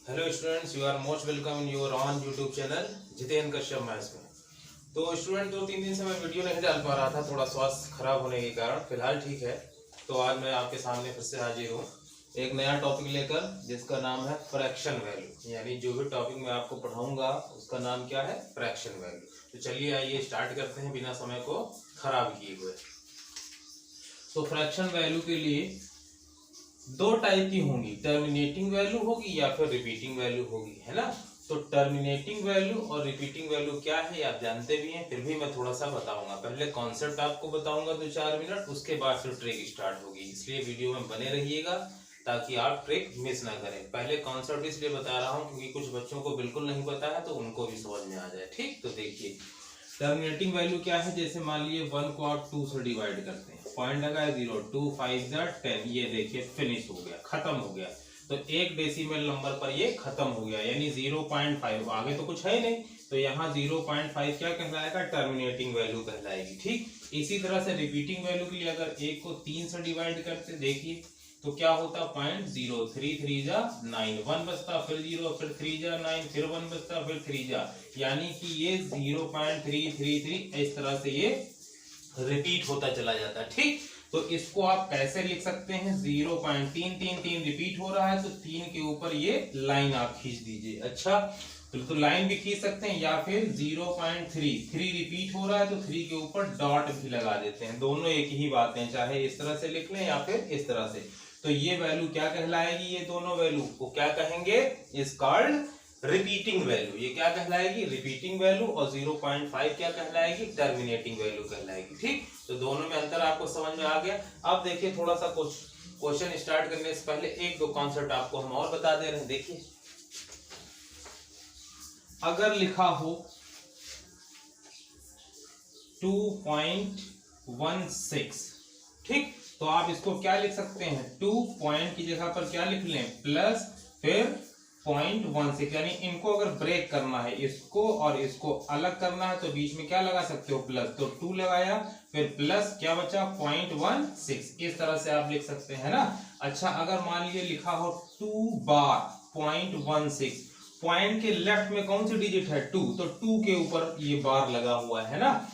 Hello students, you are most welcome in your on YouTube channel Jitendra Kashyap maths में। तो student 2-3 दिन से मैं वीडियो नहीं डाल पा रहा था, थोड़ा स्वास्थ्य खराब होने के कारण। फिलहाल ठीक है, तो आज मैं आपके सामने फिर से हाजिर हूँ एक नया टॉपिक लेकर, जिसका नाम है फ्रैक्शन वैल्यू। यानी जो भी टॉपिक मैं आपको पढ़ाऊंगा उसका नाम क्या है? Fraction value. तो चलिए आइए स्टार्ट करते हैं बिना समय को खराब किए हुए। तो फ्रैक्शन वैल्यू के लिए दो टाइप की होंगी, टर्मिनेटिंग वैल्यू होगी या फिर रिपीटिंग वैल्यू होगी, है ना। तो टर्मिनेटिंग वैल्यू और रिपीटिंग वैल्यू क्या है ये आप जानते भी हैं, फिर भी मैं थोड़ा सा बताऊंगा। पहले कॉन्सेप्ट आपको बताऊंगा 2-4 मिनट, उसके बाद फिर ट्रिक स्टार्ट होगी। इसलिए वीडियो में बने रहिएगा ताकि आप ट्रिक मिस ना करें। पहले कॉन्सेप्ट इसलिए बता रहा हूँ क्योंकि कुछ बच्चों को बिल्कुल नहीं पता है, तो उनको भी समझ में आ जाए। ठीक, तो देखिए टर्मिनेटिंग वैल्यू क्या है। जैसे मान लीजिए 1 को आप 2 से डिवाइड करते हैं, पॉइंट लगा है 0, 2 5 10, ये देखिए फिनिश हो गया, खत्म हो गया। तो एक डेसिमल नंबर पर ये खत्म हो गया, यानी 0.5, आगे तो कुछ है ही नहीं, तो यहाँ 0.5 क्या कहलाएगा? टर्मिनेटिंग वैल्यू कहलाएगी। ठीक, इसी तरह से रिपीटिंग वैल्यू के लिए अगर 1 को 3 से डिवाइड करते, देखिए तो क्या होता? 0.0, 3 3 जा 9, 1 बचता, फिर 0, फिर 3 जा 9, फिर 1 बचता, फिर 3 जा, यानी कि ये 0.333 इस तरह से ये रिपीट होता चला जाता है। ठीक, तो इसको आप कैसे लिख सकते हैं? 0.333 रिपीट हो रहा है तो 3 के ऊपर ये लाइन आप खींच दीजिए। अच्छा, तो लाइन भी खींच सकते हैं, या फिर 0.3 रिपीट हो रहा है तो 3 के ऊपर डॉट भी लगा देते हैं। दोनों एक ही बात है, चाहे इस तरह से लिख लें या फिर इस तरह से। तो ये वैल्यू क्या कहलाएगी? ये दोनों वैल्यू को क्या कहेंगे? Is called repeating value. ये क्या कहलाएगी? Repeating value. और 0.5 क्या कहलाएगी? टर्मिनेटिंग वैल्यू कहलाएगी। ठीक, तो दोनों में अंतर आपको समझ में आ गया। अब देखिए थोड़ा सा क्वेश्चन स्टार्ट करने से पहले एक दो कॉन्सेप्ट आपको हम और बता दे रहे हैं। देखिए अगर लिखा हो 2.16, ठीक, तो आप इसको क्या लिख सकते हैं? 2 पॉइंट की जगह पर क्या लिख लें? प्लस फिर 0.16, यानी इनको अगर ब्रेक करना है, इसको और इसको अलग करना है, तो बीच में क्या लगा सकते हो? प्लस। तो 2 लगाया, फिर प्लस क्या बचा? 0.16, इस तरह से आप लिख सकते हैं ना। अच्छा, अगर मान लीजिए लिखा हो 2 बार 0.16, पॉइंट के लेफ्ट में कौन सी डिजिट है? 2, तो 2 के ऊपर ये बार लगा हुआ है ना।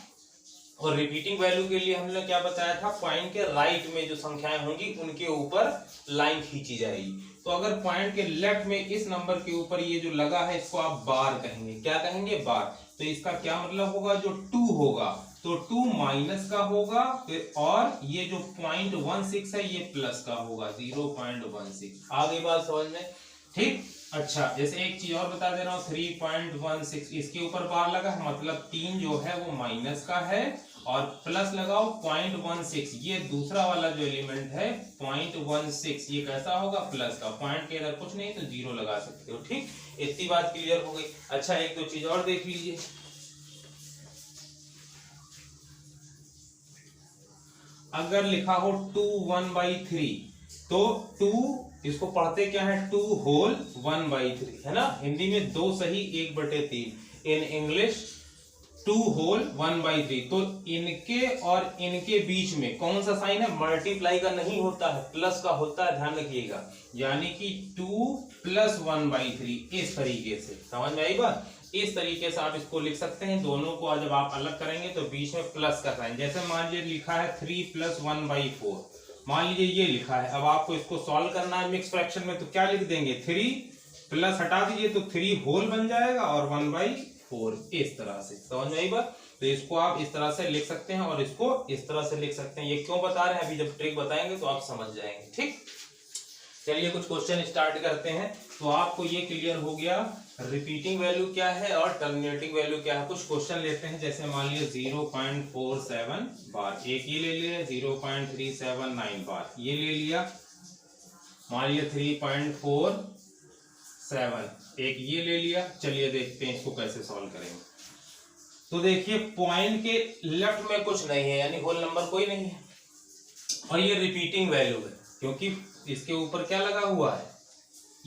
और रिपीटिंग वैल्यू के लिए हमने क्या बताया था? पॉइंट के राइट में जो संख्याएं होंगी उनके ऊपर लाइन खींची जाएगी। तो अगर पॉइंट के लेफ्ट में इस नंबर के ऊपर ये जो लगा है, इसको आप बार कहेंगे। क्या कहेंगे? बार। तो इसका क्या मतलब होगा? जो 2 होगा तो 2 माइनस का होगा, फिर और ये जो 0.16 है ये प्लस का होगा, 0.16। आगे बात समझ में? ठीक, अच्छा, जैसे एक चीज और बता दे रहा हूं, 3.16 इसके ऊपर बार लगा है, मतलब 3 जो है वो माइनस का है, और प्लस लगाओ 0.16, ये दूसरा वाला जो एलिमेंट है 0.16, ये कैसा होगा? प्लस का। पॉइंट के अंदर कुछ नहीं तो 0 लगा सकते हो। ठीक, इतनी बात क्लियर हो गई। अच्छा, एक दो चीज और देख लीजिए। अगर लिखा हो 2 1/3, तो 2 इसको पढ़ते क्या है? 2 होल 1/3, है ना। हिंदी में 2 सही 1/3, इन इंग्लिश 2 होल 1/3। तो इनके और इनके बीच में कौन सा साइन है? मल्टीप्लाई का नहीं होता है, प्लस का होता है, ध्यान रखिएगा। यानी कि 2 + 1/3, इस तरीके से समझ में आई बात? इस तरीके से आप इसको लिख सकते हैं। दोनों को जब आप अलग करेंगे तो बीच में प्लस का साइन, जैसे मान लीजिए लिखा है 3 + 1/4, मान लीजिए ये लिखा है। अब आपको इसको सॉल्व करना है मिक्स फ्रैक्शन में, तो क्या लिख देंगे? 3 प्लस हटा दीजिए तो 3 होल बन जाएगा और 1/4, इस तरह से। समझ में आई बात? तो इसको आप इस तरह से लिख सकते हैं और इसको इस तरह से लिख सकते हैं। ये क्यों बता रहे हैं, अभी जब ट्रिक बताएंगे तो आप समझ जाएंगे। ठीक, चलिए कुछ क्वेश्चन स्टार्ट करते हैं। तो आपको ये क्लियर हो गया रिपीटिंग वैल्यू क्या है और टर्मिनेटिंग वैल्यू क्या है। कुछ क्वेश्चन लेते हैं, जैसे मान लीजिए 0.47 बार, एक ये ले लिया, 0.379 बार ये ले लिया, मान लीजिए 3.47, एक ये ले लिया। चलिए देखते हैं इसको कैसे सॉल्व करेंगे। तो देखिए पॉइंट के लेफ्ट में कुछ नहीं है, यानी होल नंबर कोई नहीं है, और ये रिपीटिंग वैल्यू है क्योंकि इसके ऊपर क्या लगा हुआ है?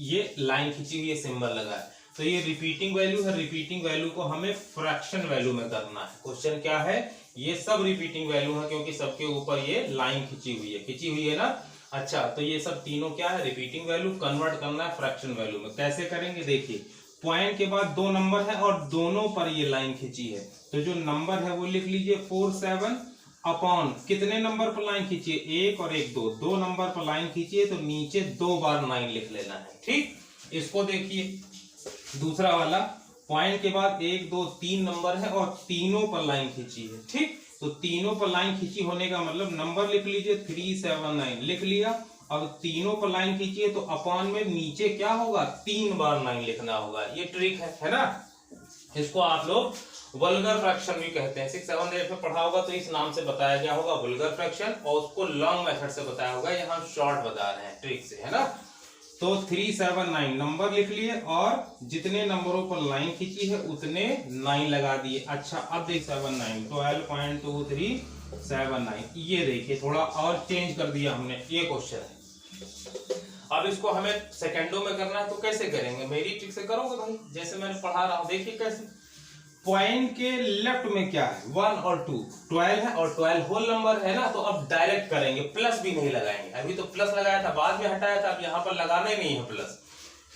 ये लाइन खींची हुई है, सिंबल लगा है। तो ये रिपीटिंग वैल्यू है। रिपीटिंग वैल्यू को हमें फ्रैक्शन वैल्यू में करना है। क्वेश्चन क्या है? ये सब रिपीटिंग वैल्यू है क्योंकि सबके ऊपर ये लाइन खींची हुई है ना। अच्छा, तो ये सब तीनों क्या है, रिपीटिंग वैल्यू, कन्वर्ट करना है फ्रैक्शन वैल्यू में। कैसे करेंगे देखिए, पॉइंट के बाद दो नंबर है और दोनों पर ये लाइन खींची है, तो जो नंबर है वो लिख लीजिए 47 अपॉन कितने नंबर पर लाइन खींचिए, 1 और 1 2, दो नंबर पर लाइन खींचिए तो नीचे 2 बार 9 लिख लेना है। ठीक, इसको देखिए दूसरा वाला, पॉइंट के बाद 1 2 3 नंबर है और तीनों पर लाइन खींची है। ठीक, तो तीनों पर लाइन खींची होने का मतलब नंबर लिख लीजिए 379 लिख लिया। अब तीनों पर लाइन खींचिए तो अपॉन में नीचे क्या होगा, 3 बार 9 लिखना होगा। ये ट्रिक है ना। इसको आप लोग वल्गर फ्रैक्शन भी कहते हैं। 6 7 8 में पढ़ा होगा तो इस नाम से बताया गया होगा वल्गर फ्रैक्शन, और उसको लॉन्ग मेथड से बताया होगा। ये हम शॉर्ट बता रहे हैं ट्रिक से, है ना। तो 379 नंबर लिख लिए और जितने नंबरों पर लाइन खींची है उतने 9 लगा दिए। अच्छा, अब देख 79 12.2379, ये देखिए थोड़ा और चेंज कर दिया हमने। ये क्वेश्चन है, अब इसको हमें सेकंडों में करना है, तो कैसे करेंगे, मेरी ट्रिक से करोगे भाई, जैसे मैंने पढ़ा रहा हूं। देखिए कैसे, पॉइंट के लेफ्ट में क्या है, 1 और 2, 12 है और 12 होल नंबर है ना, तो अब डायरेक्ट करेंगे, प्लस भी नहीं लगाएंगे। अभी तो प्लस लगाया था, बाद में हटाया था, अब यहाँ पर लगाना ही नहीं है प्लस।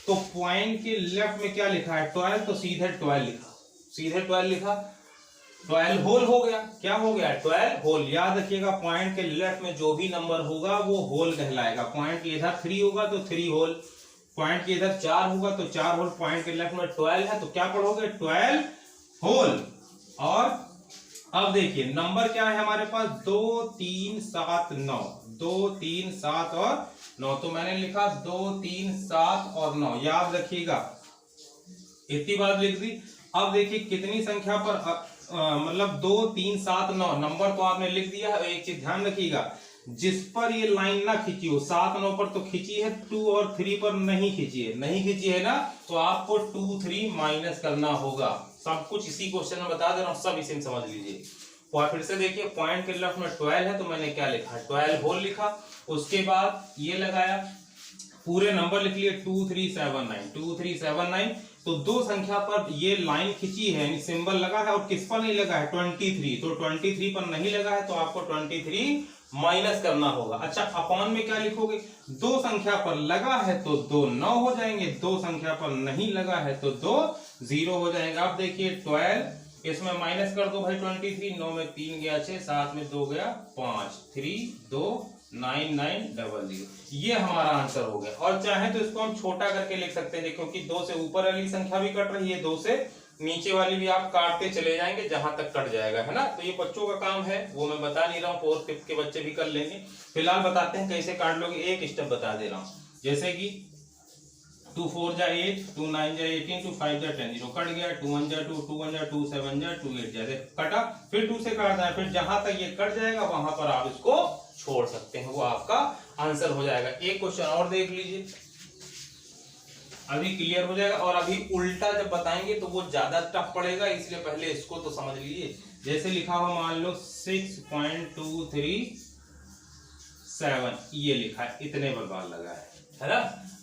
तो पॉइंट के लेफ्ट में क्या लिखा है, 12, तो सीधे 12 लिखा, सीधे 12 लिखा, 12 होल हो गया। क्या हो गया, 12 होल। याद रखिएगा, पॉइंट के लेफ्ट में जो भी नंबर होगा वो होल कहलाएगा। पॉइंट के इधर 3 होगा तो 3 होल, पॉइंट के इधर 4 होगा तो 4 होल। पॉइंट के लेफ्ट में 12 है तो क्या पढ़ोगे, 12 होल। और अब देखिए नंबर क्या है हमारे पास, 2 3 7 9, 2 3 7 और 9, तो मैंने लिखा 2 3 7 और 9, याद रखिएगा, इतनी बात लिख दी। अब देखिए कितनी संख्या पर मतलब 2 3 7 9 नंबर तो आपने लिख दिया है। एक चीज ध्यान रखिएगा, जिस पर ये लाइन ना खींची हो, 7 9 पर तो खींची है, 2 और 3 पर नहीं खींची है, नहीं खींची है ना, तो आपको 2 3 माइनस करना होगा। सब कुछ इसी क्वेश्चन में बता दे रहा हूं, सब इसी में समझ लीजिए। और फिर से देखिए, पॉइंट के लेफ्ट में 12 है तो मैंने क्या लिखा, 12 होल लिखा। उसके बाद ये लगाया, पूरे नंबर लिख लिए 2379, 2379। तो दो संख्या पर ये लाइन खींची है, यानी सिंबल लगा है, और किस पर नहीं लगा है, 23, तो 23 पर नहीं लगा है, तो आपको 23 माइनस करना होगा। अच्छा, अपॉन में क्या लिखोगे, दो संख्या पर लगा है तो 2 9 हो जाएंगे, दो संख्या पर नहीं लगा है तो 2 0 हो जाएगा। अब देखिए 12, इसमें माइनस कर दो भाई 23, 9 में 3 गया 6, 7 में 2 गया 5, 3 2 9 9 00, ये हमारा आंसर हो गया। और चाहे तो इसको हम छोटा करके लिख सकते हैं, क्योंकि 2 से ऊपर वाली संख्या भी कट रही है, 2 से नीचे वाली भी आप काटते चले जाएंगे जहां तक कट जाएगा, है ना। तो ये बच्चों का काम है, वो मैं बता नहीं रहा हूँ, 4th 5th के बच्चे भी कर लेंगे। फिलहाल बताते हैं कैसे काट लोगे, एक स्टेप बता दे रहा हूँ। जैसे कि 2 4 जा 8, 2 9 जा 18, 2 5 जा 10, 0 कट गया, 2 1 जा 2, 2 1 जा 2, 7 जा 2, 8 जा कटा, फिर 2 से काटना है, फिर जहां तक ये कट जाएगा वहां पर आप इसको छोड़ सकते हैं, वो आपका आंसर हो जाएगा। एक क्वेश्चन और देख लीजिए, अभी क्लियर हो जाएगा। और अभी उल्टा जब बताएंगे तो वो ज्यादा टफ पड़ेगा, इसलिए पहले इसको तो समझ लीजिए। जैसे लिखा हुआ मान लो 6.237, ये लिखा है, इतने पर बार लगा है ना।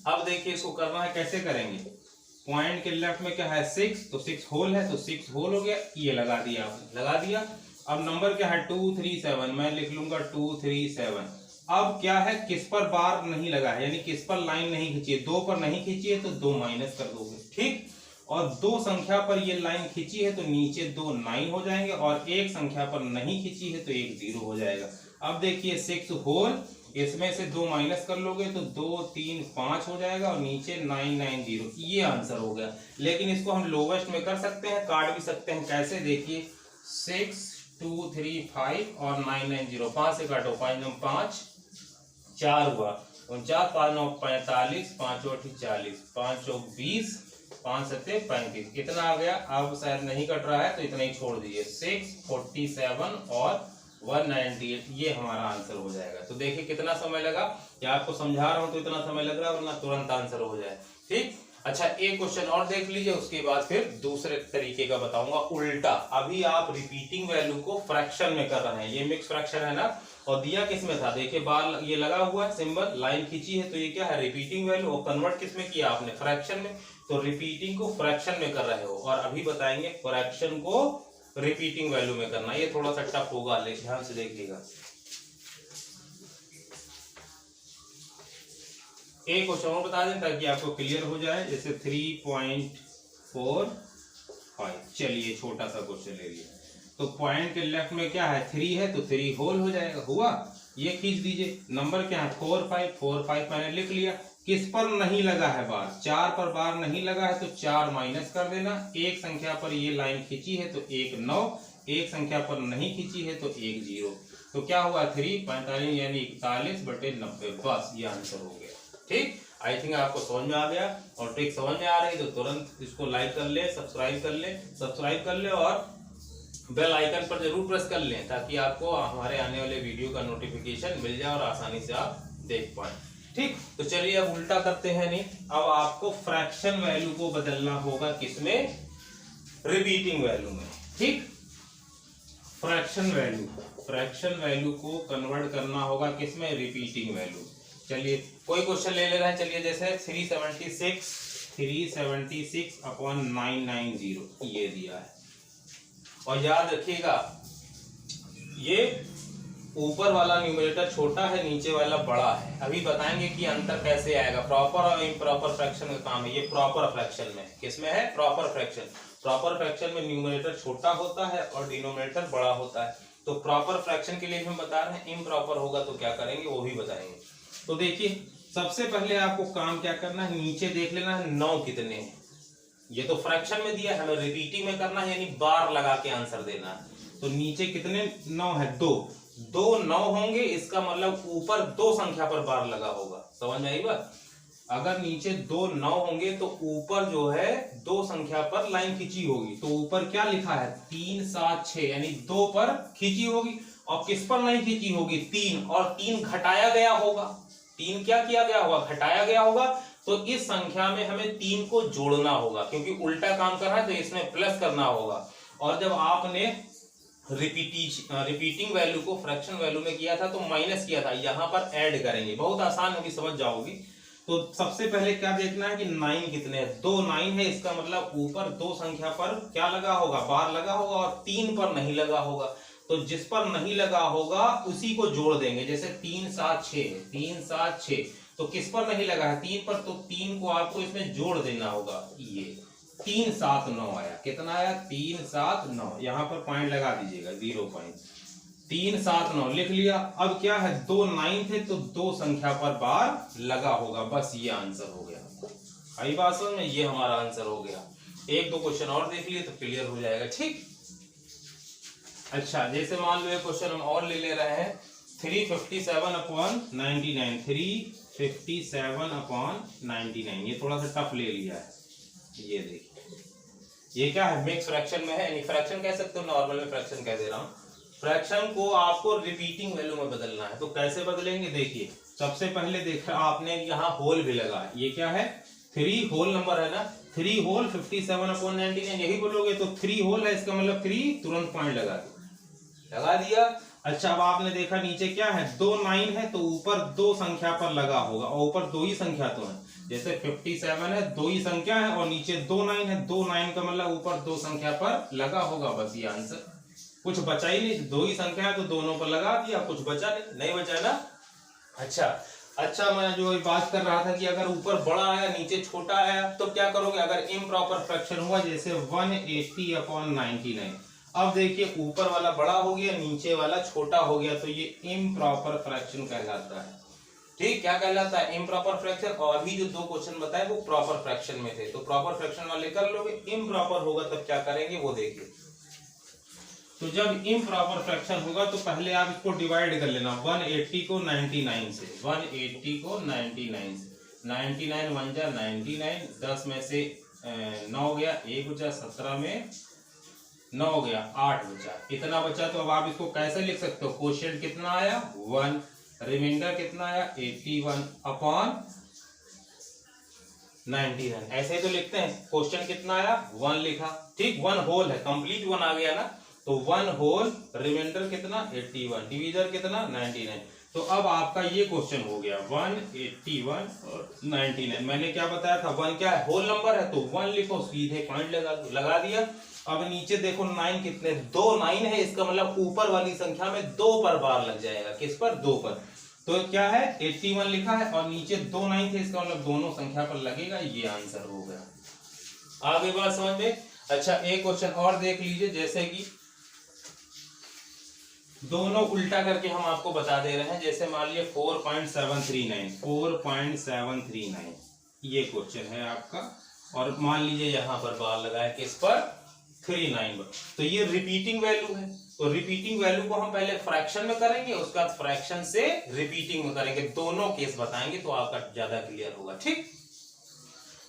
अब देखिए इसको करना है, कैसे करेंगे, पॉइंट के लेफ्ट में क्या है 6, तो 6 होल है तो 6 होल हो गया, ये लगा दिया आपने, लगा दिया। अब नंबर क्या है 237, मैं लिख लूंगा 237। अब क्या है, किस पर बार नहीं लगा है, यानी किस पर लाइन नहीं खींची है, 2 पर नहीं खींची है तो 2 माइनस कर दोगे, ठीक। और दो संख्या पर ये लाइन खींची है तो नीचे 2 9 हो जाएंगे, और एक संख्या पर नहीं खींची है तो 1 0 हो जाएगा। अब देखिए 6 होल, इसमें से 2 माइनस कर लोगे तो 2 3 5 हो जाएगा, और नीचे 9 9 0, ये आंसर हो गया। लेकिन इसको हम लोवेस्ट में कर सकते हैं, काट भी सकते हैं, कैसे देखिए 6 2 3 5 और 9 9 0, 5 से काटो, 5 9 5 4 हुआ, 49 5 9 45, 5 8 40, 5 चौक 20, 5 7 35, कितना आ गया। अब शायद नहीं कट रहा है तो इतना ही छोड़ दीजिए, 647 और 198, ये हमारा आंसर हो जाएगा। तो देखिए कितना समय लगा, या आपको समझा रहा हूं तो इतना समय लग रहा है, वरना तुरंत आंसर हो जाए, ठीक। अच्छा, एक क्वेश्चन और देख लीजिए, उसके बाद फिर दूसरे तरीके का बताऊंगा उल्टा। अभी आप रिपीटिंग वैल्यू को फ्रैक्शन में कर रहे हैं, ये मिक्स फ्रैक्शन है ना, और दिया किस में था, देखिए बार ये लगा हुआ है सिंबल, लाइन खींची है, तो ये क्या है रिपीटिंग वैल्यू, और कन्वर्ट किस में किया आपने, फ्रैक्शन में। तो रिपीटिंग को फ्रैक्शन में कर रहे हो, और अभी बताएंगे फ्रैक्शन को रिपीटिंग वैल्यू में करना। ये थोड़ा सा टफ होगा, ध्यान से देखिएगा। एक क्वेश्चन और बता दें ताकि आपको क्लियर हो जाए, जैसे 3.45। चलिए छोटा सा क्वेश्चन ले लिया, तो पॉइंट के लेफ्ट में क्या है 3 है, तो 3 होल हो जाएगा, हुआ। ये खींच दीजिए, नंबर क्या है 4 5 मैंने लिख लिया। किस पर नहीं लगा है बार, 4 पर बार नहीं लगा है तो 4 माइनस कर देना। एक संख्या पर ये लाइन खींची है तो 1 9, एक संख्या पर नहीं खींची है तो 1 0। तो क्या हुआ 3 45 यानी 41/90, बस ये आंसर हो गया। ठीक, आई थिंक आपको समझ में आ गया, और ट्रिक समझ में आ रही तो तुरंत इसको लाइक कर ले, सब्सक्राइब कर ले और बेल आइकन पर जरूर प्रेस कर लें ताकि आपको हमारे आने वाले वीडियो का नोटिफिकेशन मिल जाए और आसानी से आप देख पाए। ठीक, तो चलिए अब उल्टा करते हैं। नहीं, अब आपको फ्रैक्शन वैल्यू को बदलना होगा, किसमें, रिपीटिंग वैल्यू में। ठीक, फ्रैक्शन वैल्यू को कन्वर्ट करना होगा किसमें, रिपीटिंग वैल्यू। चलिए कोई क्वेश्चन ले रहे हैं, चलिए जैसे 376/990 ये दिया है, और याद रखिएगा ये ऊपर वाला न्यूमरेटर छोटा है, नीचे वाला बड़ा है। अभी बताएंगे कि अंतर कैसे आएगा। प्रॉपर और इम्प्रॉपर फ्रैक्शन का काम है ये। प्रॉपर फ्रैक्शन में किसमें है, प्रॉपर फ्रैक्शन में न्यूमरेटर छोटा होता है और डिनोमिनेटर बड़ा होता है। तो प्रॉपर फ्रैक्शन के लिए हम बता रहे हैं, इम्प्रॉपर होगा तो क्या करेंगे वो भी बताएंगे। तो देखिए सबसे पहले आपको काम क्या करना है, नीचे देख लेना है 9 कितने हैं। ये तो फ्रैक्शन में दिया है, हमें रिपीटिंग में करना है, यानी बार लगा के आंसर देना है। तो नीचे कितने 9 है, 2 9 होंगे, इसका मतलब ऊपर 2 संख्या पर बार लगा होगा। समझ में आई बात। अगर नीचे 2 9 होंगे तो ऊपर जो है 2 संख्या पर लाइन खींची होगी। तो ऊपर क्या लिखा है 3 7 6, यानी 2 पर खींची होगी। और किस पर नहीं खींची होगी, 3, और 3 घटाया गया होगा। 3 क्या किया गया होगा, घटाया गया होगा। तो इस संख्या में हमें 3 को जोड़ना होगा, क्योंकि उल्टा काम कर रहा है तो इसमें प्लस करना होगा। और जब आपने रिपीटिंग वैल्यू को फ्रैक्शन वैल्यू में किया था तो माइनस किया था, यहाँ पर ऐड करेंगे। बहुत आसान होगी, समझ जाओगी। तो सबसे पहले क्या देखना है कि 9 कितने हैं, 2 9 है, इसका मतलब ऊपर 2 संख्या पर क्या लगा होगा, बार लगा होगा, और 3 पर नहीं लगा होगा। तो जिस पर नहीं लगा होगा उसी को जोड़ देंगे। जैसे 3 7 6, तो किस पर नहीं लगा है, 3 पर, तो 3 को आपको इसमें जोड़ देना होगा। ये 3 7 9 आया, कितना आया 3 7 9, यहाँ पर पॉइंट लगा दीजिएगा 0 पॉइंट। 3 7 9 लिख लिया। अब क्या है 2 9 थे तो 2 संख्या पर बार लगा होगा, बस ये आंसर हो गया। आई बात समझ में, ये हमारा आंसर हो गया। एक दो क्वेश्चन और देख लिए तो क्लियर हो जाएगा। ठीक, अच्छा जैसे मान लो एक क्वेश्चन हम और ले रहे हैं 357/99, 357/99, ये थोड़ा सा टफ ले लिया है। ये देखिए ये क्या है, मिक्स फ्रैक्शन में है, यानी फ्रैक्शन कह सकते हो, नॉर्मल में फ्रैक्शन कह दे रहा हूं। फ्रैक्शन को आपको रिपीटिंग वैल्यू में बदलना है। तो कैसे बदलेंगे, देखिए सबसे पहले देखा आपने यहाँ होल भी लगा है, ये क्या है 3 होल नंबर है ना, 3 होल 57/99 यही बोलोगे तो 3 होल है, इसका मतलब 3 तुरंत पॉइंट लगा दिया। अच्छा अब आपने देखा नीचे क्या है 2 9 है, तो ऊपर 2 संख्या पर लगा होगा, और ऊपर 2 ही संख्या तो है। जैसे 57 है, 2 ही संख्या है, और नीचे 2 9 है, 2 9 का मतलब ऊपर 2 संख्या पर लगा होगा, बस ये आंसर। कुछ बचा ही नहीं, 2 ही संख्या है तो दोनों पर लगा दिया, कुछ बचा नहीं बचा ना। अच्छा मैं जो बात कर रहा था कि अगर ऊपर बड़ा आया नीचे छोटा आया तो क्या करोगे, अगर इम्प्रॉपर फ्रैक्शन हुआ जैसे 180/99। अब देखिए ऊपर वाला बड़ा हो गया, नीचे वाला छोटा हो गया, तो ये इम्प्रॉपर फ्रैक्शन कहलाता है। ठीक, क्या कहलाता है, इम्प्रॉपर फ्रैक्शन। और अभी जो 2 क्वेश्चन बताए वो प्रॉपर फ्रैक्शन में थे, तो प्रॉपर फ्रैक्शन वाले कर लोगे। इम्प्रॉपर होगा तब क्या करेंगे वो देखिए। तो जब इम्प्रॉपर फ्रैक्शन होगा तो पहले आप इसको डिवाइड कर लेना, 180 को 99 से, 180 को 99 से, 99 1 जा 99, 10 में से 9 गया, 1 बचा, 17 में 9 गया, 8 बचा, इतना बचा। तो अब आप इसको कैसे लिख सकते हो, क्वोशिएंट कितना आया 1, रिमाइंडर कितना आया 81/99, ऐसे तो लिखते हैं। क्वेश्चन कितना आया 1 लिखा, ठीक, 1 होल है, कंप्लीट 1 आ गया ना, तो 1 होल, रिमाइंडर कितना 81, डिवीजर कितना 99। तो अब आपका ये क्वेश्चन हो गया 181 और 99। मैंने क्या बताया था, 1 क्या है, होल नंबर है, तो 1 लिखो, सीधे पॉइंट लगा दिया। अब नीचे देखो 9 कितने, 2 9 है, इसका मतलब ऊपर वाली संख्या में 2 पर बार लग जाएगा, किस पर 2 पर। तो क्या है 81 लिखा है और नीचे 2 9 थे, इसका मतलब दोनों संख्या पर लगेगा, ये आंसर हो गया। आगे बात समझ में। अच्छा एक क्वेश्चन और देख लीजिए, जैसे कि दोनों उल्टा करके हम आपको बता दे रहे हैं। जैसे मान लीजिए 4.739 ये क्वेश्चन है आपका, और मान लीजिए यहां पर बार लगाए किस पर 39 पर, तो ये रिपीटिंग वैल्यू है। तो रिपीटिंग वैल्यू को हम पहले फ्रैक्शन में करेंगे, उसके बाद फ्रैक्शन से रिपीटिंग में करेंगे, दोनों केस बताएंगे तो आपका ज्यादा क्लियर होगा। ठीक,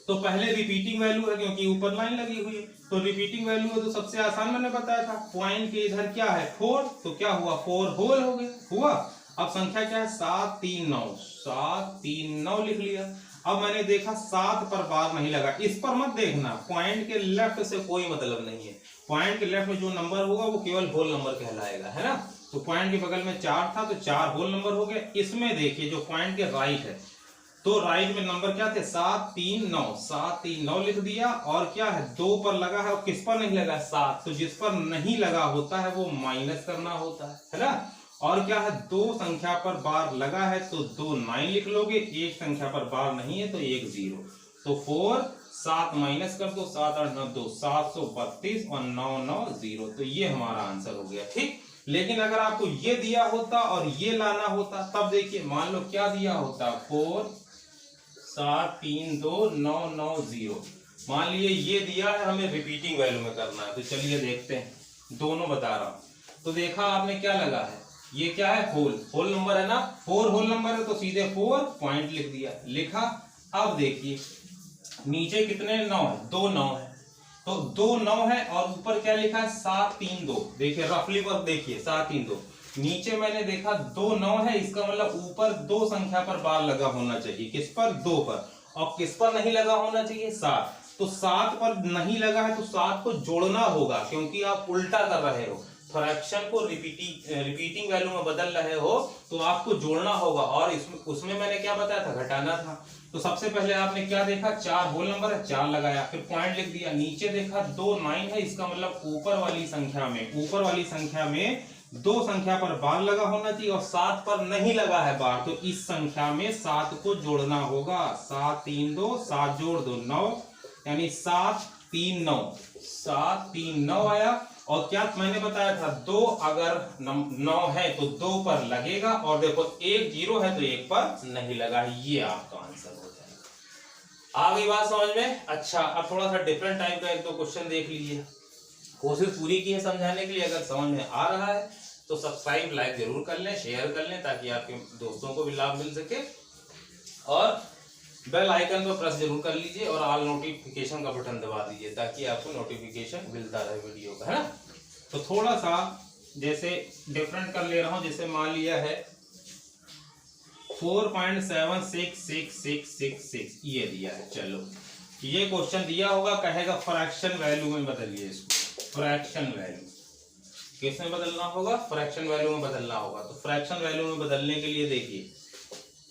तो पहले रिपीटिंग वैल्यू है क्योंकि ऊपर लाइन लगी हुई है, तो रिपीटिंग वैल्यू है तो सबसे आसान मैंने बताया था, पॉइंट के इधर क्या है 4, तो क्या हुआ 4 होल हो गया हुआ। अब संख्या क्या है 739 लिख लिया। अब मैंने देखा 7 पर बार नहीं लगा, इस पर मत देखना, पॉइंट के लेफ्ट से कोई मतलब नहीं है, पॉइंट के लेफ्ट में जो नंबर होगा वो केवल होल नंबर कहलाएगा, है ना। तो पॉइंट के बगल में 4 था तो 4 होल नंबर हो गया। इसमें देखिए जो पॉइंट के राइट है, तो राइट में नंबर क्या थे 739 लिख दिया, और क्या है 2 पर लगा है और किस पर नहीं लगा 7, तो जिस पर नहीं लगा होता है वो माइनस करना होता है ना। और क्या है 2 संख्या पर बार लगा है तो 2 9 लिख लोगे, एक संख्या पर बार नहीं है तो 1 0, तो 4 7 माइनस कर दो, 7 8 9 2 732 और 9 9 0, तो ये हमारा आंसर हो गया। ठीक, लेकिन अगर आपको ये दिया होता और ये लाना होता तब देखिए, मान लो क्या दिया होता 4 7 3 2 9 9 0, मान लीजिए ये दिया है, हमें रिपीटिंग वैल्यू में करना है, तो चलिए देखते हैं, दोनों बता रहा हूं। तो देखा आपने क्या लगा है, ये क्या है होल नंबर है ना, 4 होल नंबर है तो सीधे 4 पॉइंट लिख दिया, लिखा। अब देखिए नीचे कितने 9 है, 2 9 है, तो 2 9 है और ऊपर क्या लिखा है 7 3 2, देखिए रफली पर देखिए 7 3 2, नीचे मैंने देखा 2 9 है, इसका मतलब ऊपर 2 संख्या पर बार लगा होना चाहिए, किस पर 2 पर, और किस पर नहीं लगा होना चाहिए 7, तो 7 पर नहीं लगा है तो 7 को जोड़ना होगा, क्योंकि आप उल्टा कर रहे हो, फ्रैक्शन को रिपीटिंग वैल्यू में बदल रहे हो तो आपको जोड़ना होगा, और इसमें उसमें मैंने क्या बताया था घटाना था। तो सबसे पहले आपने क्या देखा 4 होल नंबर है, 4 लगाया, फिर पॉइंट लिख दिया, नीचे देखा 2 9 है, इसका मतलब ऊपर वाली संख्या में 2 संख्या पर बार लगा होना चाहिए और 7 पर नहीं लगा है बार, तो इस संख्या में 7 को जोड़ना होगा, 7 3 2 7 जोड़ दो 9, यानी 7 3 9 7 3 9 आया। और क्या मैंने बताया था 2 अगर 9 है तो 2 पर लगेगा, और देखो 1 0 है तो 1 पर नहीं लगा, ये आपका आंसर हो जाएगा। आ गई बात समझ में। अच्छा अब थोड़ा सा डिफरेंट टाइप का 1-2 क्वेश्चन देख लीजिए, कोशिश पूरी की है समझाने के लिए, अगर समझ में आ रहा है तो सब्सक्राइब लाइक जरूर कर लें, शेयर कर लें, ताकि आपके दोस्तों को भी लाभ मिल सके, और बेल आइकन पर प्रेस जरूर कर लीजिए और ऑल नोटिफिकेशन का बटन दबा दीजिए, ताकि आपको नोटिफिकेशन मिलता रहे वीडियो का, है ना। तो थोड़ा सा जैसे डिफरेंट कर ले रहा हूं, जैसे मान लिया है 4.766666 ये दिया है, चलो ये क्वेश्चन दिया होगा, कहेगा फ्रैक्शन वैल्यू में बदलिए इसको, फ्रैक्शन वैल्यू किस में बदलना होगा, फ्रैक्शन वैल्यू में बदलना होगा। तो फ्रैक्शन वैल्यू में बदलने के लिए देखिए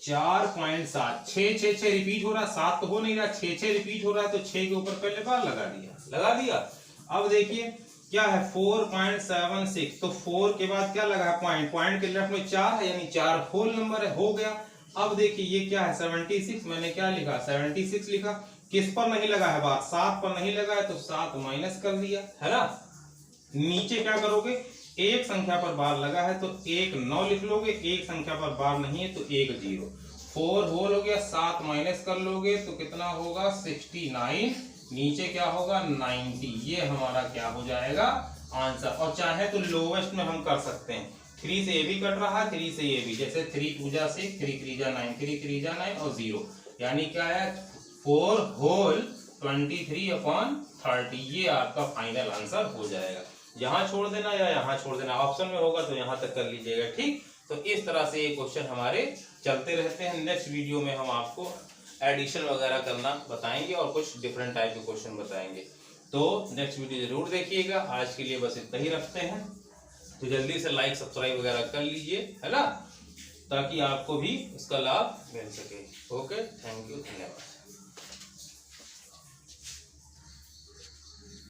4.7 6 रिपीट हो रहा, 7 तो हो नहीं रहा, 6 रिपीट हो रहा है, तो 6 के ऊपर पहले बार लगा दिया। अब देखिए क्या है 4.76, तो 4 के बाद क्या लगा है पॉइंट के लेफ्ट में 4 है, यानी 4 होल नंबर है, हो गया। अब देखिए ये क्या है 76, मैंने क्या लिखा 76 लिखा, किस पर नहीं लगा है बार 7 पर नहीं लगा है तो 7 माइनस कर दिया, है ना। नीचे क्या करोगे, एक संख्या पर बार लगा है तो 1 9 लिख लोगे, एक संख्या पर बार नहीं है तो 1 0, 4 होल हो गया, 7 माइनस कर लोगे तो कितना होगा 69, नीचे क्या होगा 90, ये हमारा क्या हो जाएगा आंसर। और चाहे तो लोवेस्ट में हम कर सकते हैं, 3 से ये भी कट रहा है, 3 से ये भी, जैसे 3 2 जा 6, 3 3 जा 9, 3 3 जा 9 और 0, यानी क्या है 4 होल 23/30, ये आपका फाइनल आंसर हो जाएगा। यहाँ छोड़ देना या यहाँ छोड़ देना, ऑप्शन में होगा तो यहाँ तक कर लीजिएगा, ठीक। तो इस तरह से ये क्वेश्चन हमारे चलते रहते हैं। नेक्स्ट वीडियो में हम आपको एडिशन वगैरह करना बताएंगे और कुछ डिफरेंट टाइप के क्वेश्चन बताएंगे, तो नेक्स्ट वीडियो जरूर देखिएगा। आज के लिए बस इतना ही रखते हैं, तो जल्दी से लाइक सब्सक्राइब वगैरह कर लीजिए, है ना, ताकि आपको भी इसका लाभ मिल सके। ओके, थैंक यू, धन्यवाद।